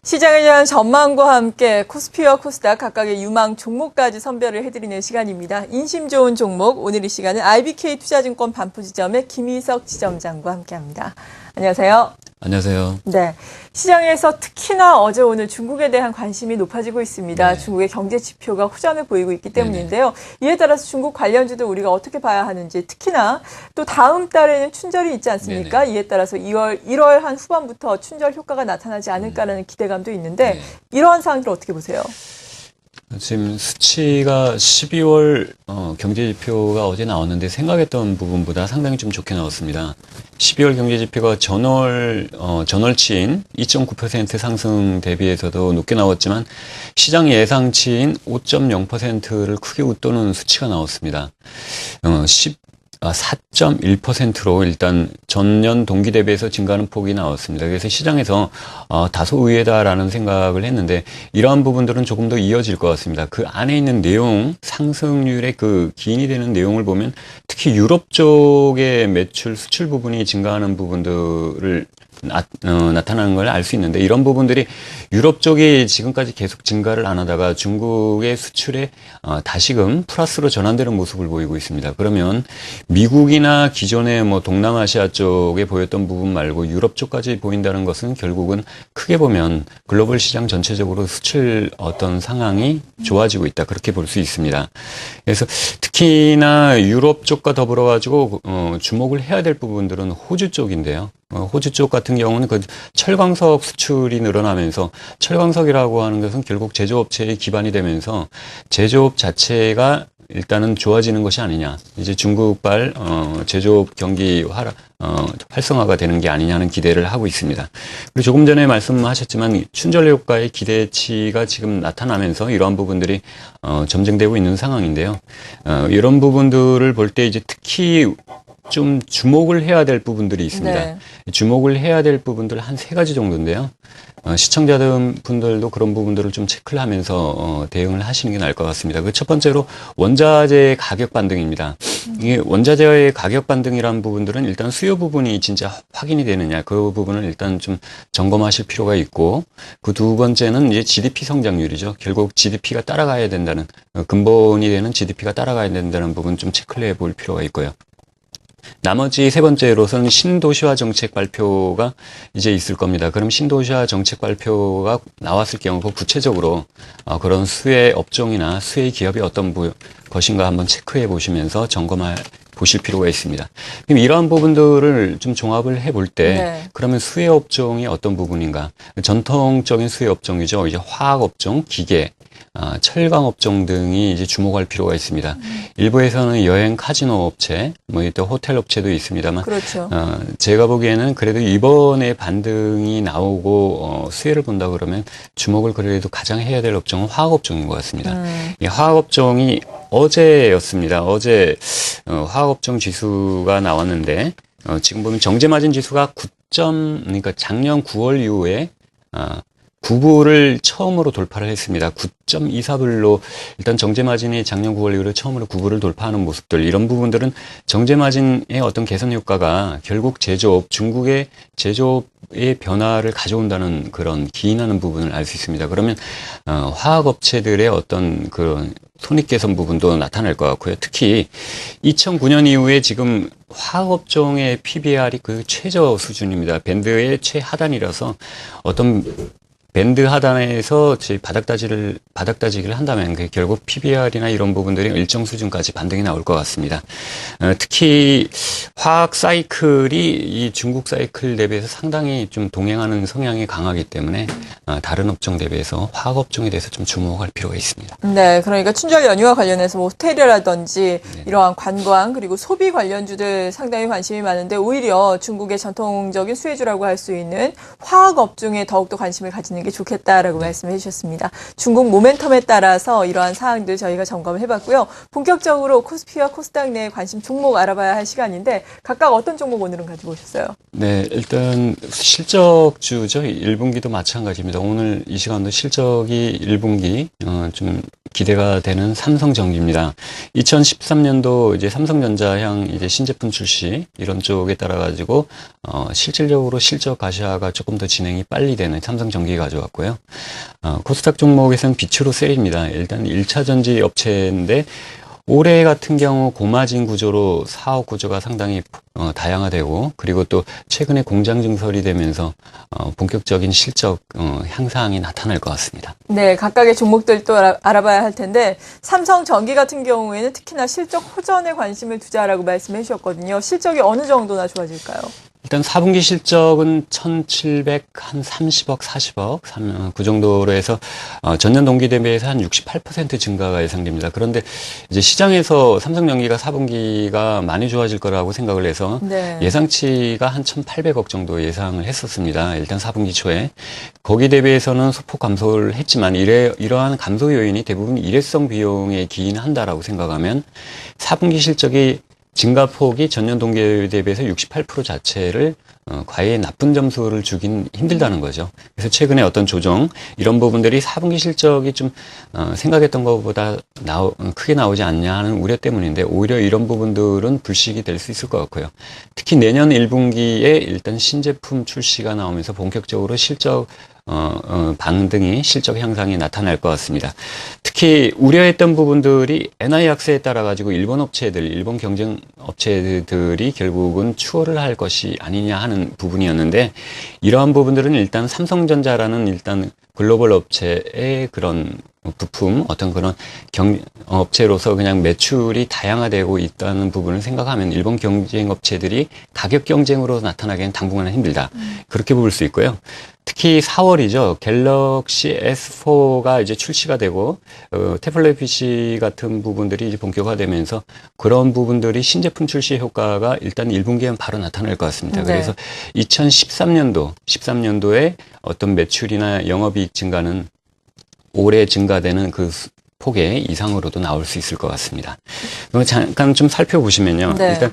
시장에 대한 전망과 함께 코스피와 코스닥 각각의 유망 종목까지 선별을 해드리는 시간입니다. 인심 좋은 종목, 오늘 이 시간은 IBK 투자증권 반포지점의 김희석 지점장과 함께합니다. 안녕하세요. 안녕하세요. 네, 시장에서 특히나 어제 오늘 중국에 대한 관심이 높아지고 있습니다. 네. 중국의 경제 지표가 호전을 보이고 있기 때문인데요. 이에 따라서 중국 관련주들 우리가 어떻게 봐야 하는지, 특히나 또 다음 달에는 춘절이 있지 않습니까? 이에 따라서 1월 한 후반부터 춘절 효과가 나타나지 않을까라는 기대감도 있는데 이러한 상황들 어떻게 보세요? 지금 수치가 12월 경제지표가 어제 나왔는데 생각했던 부분보다 상당히 좀 좋게 나왔습니다. 12월 경제지표가 전월치인 2.9% 상승 대비해서도 높게 나왔지만 시장 예상치인 5.0%를 크게 웃도는 수치가 나왔습니다. 4.1%로 일단 전년 동기 대비해서 증가하는 폭이 나왔습니다. 그래서 시장에서 다소 의외다라는 생각을 했는데 이러한 부분들은 조금 더 이어질 것 같습니다. 그 안에 있는 내용, 상승률의 그 기인이 되는 내용을 보면 특히 유럽 쪽의 매출, 수출 부분이 증가하는 부분들을 나타나는 걸 알 수 있는데 이런 부분들이 유럽 쪽이 지금까지 계속 증가를 안 하다가 중국의 수출에 다시금 플러스로 전환되는 모습을 보이고 있습니다. 그러면 미국이나 기존의 동남아시아 쪽에 보였던 부분 말고 유럽 쪽까지 보인다는 것은 결국은 크게 보면 글로벌 시장 전체적으로 수출 어떤 상황이 좋아지고 있다. 그렇게 볼 수 있습니다. 그래서 특히나 유럽 쪽과 더불어 가지고 주목을 해야 될 부분들은 호주 쪽인데요. 호주 쪽 같은 경우는 그 철광석 수출이 늘어나면서 철광석이라고 하는 것은 결국 제조업체의 기반이 되면서 제조업 자체가 일단은 좋아지는 것이 아니냐. 이제 중국발 제조업 경기 활성화가 되는 게 아니냐는 기대를 하고 있습니다. 그리고 조금 전에 말씀하셨지만 춘절 효과의 기대치가 지금 나타나면서 이러한 부분들이 점증되고 있는 상황인데요. 이런 부분들을 볼 때 이제 특히 좀 주목을 해야 될 부분들이 있습니다. 네. 주목을 해야 될 부분들 한 3가지 정도인데요. 시청자분들도 그런 부분들을 좀 체크를 하면서 대응을 하시는 게 나을 것 같습니다. 그 첫 번째로 원자재 가격 반등입니다. 이게 원자재의 가격 반등이라는 부분들은 일단 수요 부분이 진짜 확인이 되느냐 그 부분을 일단 좀 점검하실 필요가 있고 그 두 번째는 이제 GDP 성장률이죠. 결국 GDP가 따라가야 된다는 근본이 되는 GDP가 따라가야 된다는 부분 좀 체크를 해볼 필요가 있고요. 나머지 3번째로서는 신도시화 정책 발표가 이제 있을 겁니다. 그럼 신도시화 정책 발표가 나왔을 경우 구체적으로 그런 수혜 업종이나 수혜 기업이 어떤 것인가 한번 체크해 보시면서 보실 필요가 있습니다. 그럼 이러한 부분들을 좀 종합을 해볼 때 그러면 수혜 업종이 어떤 부분인가? 전통적인 수혜 업종이죠. 이제 화학 업종, 기계, 철강 업종 등이 이제 주목할 필요가 있습니다. 일부에서는 여행 카지노 업체, 또 호텔 업체도 있습니다만, 그렇죠. 제가 보기에는 그래도 이번에 반등이 나오고 수혜를 본다 그러면 주목을 그래도 가장 해야 될 업종은 화학 업종인 것 같습니다. 이 화학 업종이 어제였습니다. 어제 화학 업종 지수가 나왔는데 지금 보면 정제마진 지수가 그러니까 작년 9월 이후에 9불을 처음으로 돌파를 했습니다. 9.24불로 일단 정제마진이 작년 9월 이후로 처음으로 9불을 돌파하는 모습들 이런 부분들은 정제마진의 어떤 개선 효과가 결국 중국의 제조업의 변화를 가져온다는 그런 기인하는 부분을 알 수 있습니다. 그러면 화학업체들의 어떤 그런 손익 개선 부분도 나타날 것 같고요. 특히 2009년 이후에 지금 화학업종의 PBR이 그 최저 수준입니다. 밴드의 최하단이라서 어떤 밴드 하단에서 바닥다지기를 한다면 결국 PBR이나 이런 부분들이 일정 수준까지 반등이 나올 것 같습니다. 특히 화학 사이클이 이 중국 사이클 대비해서 상당히 좀 동행하는 성향이 강하기 때문에 다른 업종 대비해서 화학 업종에 대해서 좀 주목할 필요가 있습니다. 네, 그러니까 춘절 연휴와 관련해서 호텔이라든지 이러한 관광 그리고 소비 관련주들 상당히 관심이 많은데 오히려 중국의 전통적인 수혜주라고 할 수 있는 화학 업종에 더욱더 관심을 가지는 게 좋겠다라고 말씀해 주셨습니다. 중국 모멘텀에 따라서 이러한 사항들 저희가 점검을 해봤고요. 본격적으로 코스피와 코스닥 내 관심 종목 알아봐야 할 시간인데 각각 어떤 종목 오늘은 가지고 오셨어요? 네, 일단 실적주죠. 1분기도 마찬가지입니다. 오늘 이 시간도 실적이 1분기 좀 기대가 되는 삼성전기입니다. 2013년도 이제 삼성전자향 이제 신제품 출시 이런 쪽에 따라 가지고 실질적으로 실적 가시화가 조금 더 진행이 빨리 되는 삼성전기 가져왔고요. 코스닥 종목에서는 빛으로 셀입니다. 일단 1차 전지 업체인데 올해 같은 경우 고마진 구조로 사업 구조가 상당히 다양화되고 그리고 또 최근에 공장 증설이 되면서 본격적인 실적 향상이 나타날 것 같습니다. 네, 각각의 종목들 또 알아봐야 할 텐데 삼성전기 같은 경우에는 특히나 실적 호전에 관심을 두자라고 말씀해 주셨거든요. 실적이 어느 정도나 좋아질까요? 일단 4분기 실적은 1,730억, 40억, 그 정도로 해서 전년 동기 대비해서 한 68% 증가가 예상됩니다. 그런데 이제 시장에서 삼성전기가 4분기가 많이 좋아질 거라고 생각을 해서 네. 예상치가 한 1,800억 정도 예상을 했었습니다. 일단 4분기 초에. 거기 대비해서는 소폭 감소를 했지만 이러한 감소 요인이 대부분 일회성 비용에 기인한다라고 생각하면 4분기 실적이 증가폭이 전년 동기 대비해서 68% 자체를 과히 나쁜 점수를 주긴 힘들다는 거죠. 그래서 최근에 어떤 조정 이런 부분들이 4분기 실적이 좀 생각했던 것보다 크게 나오지 않냐 하는 우려 때문인데 오히려 이런 부분들은 불식이 될 수 있을 것 같고요. 특히 내년 1분기에 일단 신제품 출시가 나오면서 본격적으로 실적 반등이 실적 향상이 나타날 것 같습니다. 특히 우려했던 부분들이 엔화의 약세에 따라 가지고 일본 경쟁 업체들이 결국은 추월을 할 것이 아니냐 하는 부분이었는데 이러한 부분들은 일단 삼성전자라는 일단 글로벌 업체의 그런 부품 어떤 그런 업체로서 그냥 매출이 다양화되고 있다는 부분을 생각하면 일본 경쟁 업체들이 가격 경쟁으로 나타나기엔 당분간은 힘들다. 그렇게 볼 수 있고요. 특히 4월이죠. 갤럭시 S4가 이제 출시가 되고 태블릿 PC 같은 부분들이 이제 본격화되면서 그런 부분들이 신제품 출시 효과가 일단 1분기엔 바로 나타날 것 같습니다. 네. 그래서 13년도에 어떤 매출이나 영업이익 증가는 올해 증가되는 그 폭의 이상으로도 나올 수 있을 것 같습니다. 잠깐 좀 살펴보시면요. 네. 일단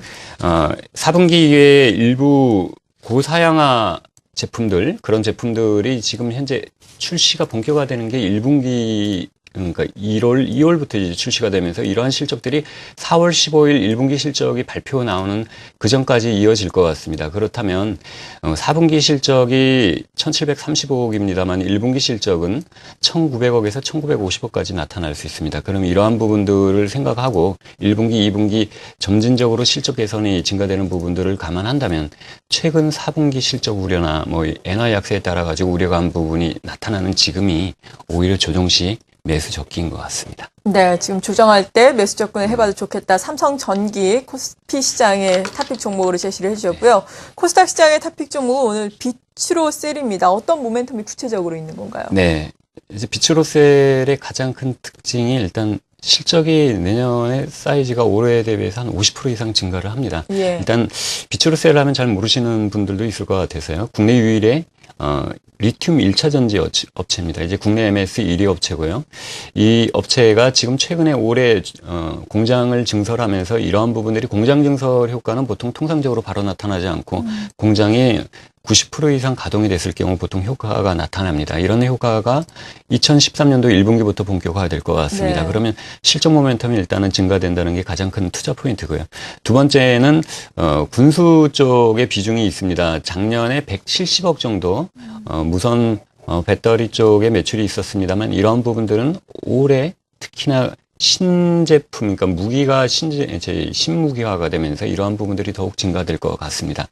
4분기에 일부 고사양화 제품들 그런 제품들이 지금 현재 출시가 본격화되는 게 1분기 그러니까 2월부터 이제 출시가 되면서 이러한 실적들이 4월 15일 1분기 실적이 발표 나오는 그 전까지 이어질 것 같습니다. 그렇다면 4분기 실적이 1,735억입니다만 1분기 실적은 1,900억에서 1,950억까지 나타날 수 있습니다. 그럼 이러한 부분들을 생각하고 1분기, 2분기 점진적으로 실적 개선이 증가되는 부분들을 감안한다면 최근 4분기 실적 우려나 뭐 엔화 약세에 따라 가지고 우려가 한 부분이 나타나는 지금이 오히려 조정 시 매수 적기인 것 같습니다. 네, 지금 조정할 때 매수 접근을 해봐도 좋겠다. 삼성전기 코스피 시장의 탑픽 종목으로 제시를 해주셨고요. 코스닥 시장의 탑픽 종목은 오늘 빛으로 셀입니다. 어떤 모멘텀이 구체적으로 있는 건가요? 네, 이제 빛으로 셀의 가장 큰 특징이 일단 실적이 내년에 사이즈가 올해 대비해서 한 50% 이상 증가를 합니다. 예. 일단 빛으로 셀 하면 잘 모르시는 분들도 있을 것 같아서요. 국내 유일의 리튬 1차 전지 업체입니다. 이제 국내 MS 1위 업체고요. 이 업체가 지금 최근에 올해 공장을 증설하면서 이러한 부분들이 공장 증설 효과는 보통 통상적으로 바로 나타나지 않고 공장이 90% 이상 가동이 됐을 경우 보통 효과가 나타납니다. 이런 효과가 2013년도 1분기부터 본격화될 것 같습니다. 네. 그러면 실적 모멘텀이 일단은 증가된다는 게 가장 큰 투자 포인트고요. 두 번째는 군수 쪽의 비중이 있습니다. 작년에 170억 정도 무선 배터리 쪽에 매출이 있었습니다만 이런 부분들은 올해 특히나 신제품, 그러니까 무기가 신무기화가 되면서 이러한 부분들이 더욱 증가될 것 같습니다.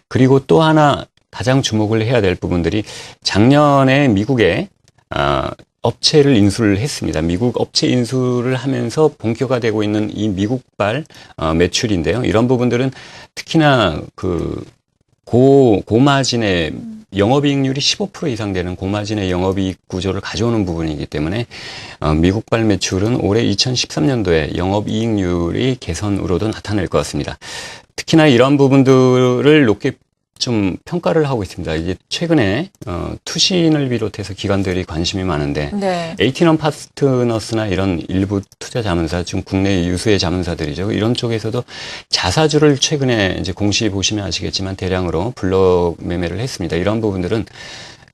그리고 또 하나 가장 주목을 해야 될 부분들이 작년에 미국에 업체를 인수를 했습니다. 미국 업체 인수를 하면서 본격화되고 있는 이 미국발 매출인데요. 이런 부분들은 특히나 그 고마진의 영업이익률이 15% 이상 되는 고마진의 영업이익 구조를 가져오는 부분이기 때문에 미국발 매출은 올해 2013년도에 영업이익률이 개선으로도 나타날 것 같습니다. 특히나 이런 부분들을 높게 좀 평가를 하고 있습니다. 이제 최근에 투신을 비롯해서 기관들이 관심이 많은데 네. 에이티넘 파트너스나 이런 일부 투자 자문사, 지금 국내 유수의 자문사들이죠. 이런 쪽에서도 자사주를 최근에 이제 공시 보시면 아시겠지만 대량으로 블록 매매를 했습니다. 이런 부분들은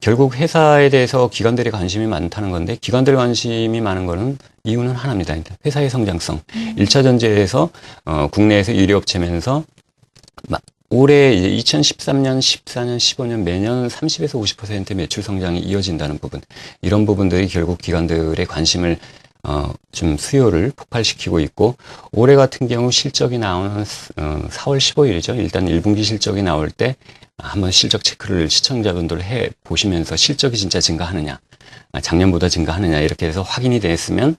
결국 회사에 대해서 기관들의 관심이 많다는 건데 기관들의 관심이 많은 거는 이유는 하나입니다. 회사의 성장성. 1차 전지에서 국내에서 1위 업체면서 올해 이제 2013년, 14년, 15년 매년 30에서 50% 매출 성장이 이어진다는 부분. 이런 부분들이 결국 기관들의 관심을 좀 수요를 폭발시키고 있고 올해 같은 경우 실적이 나오는 4월 15일이죠. 일단 1분기 실적이 나올 때 한번 실적 체크를 시청자분들 해 보시면서 실적이 진짜 증가하느냐, 작년보다 증가하느냐 이렇게 해서 확인이 됐으면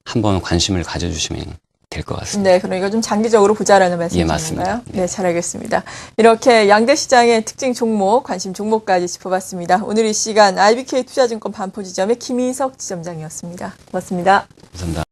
한번 관심을 가져주시면 될 것 같습니다. 네, 그러니까 좀 장기적으로 보자라는 말씀이신가요? 예, 맞습니다. 네, 잘 알겠습니다. 이렇게 양대 시장의 특징 종목, 관심 종목까지 짚어봤습니다. 오늘 이 시간 IBK 투자증권 반포지점의 김인석 지점장이었습니다. 고맙습니다. 감사합니다.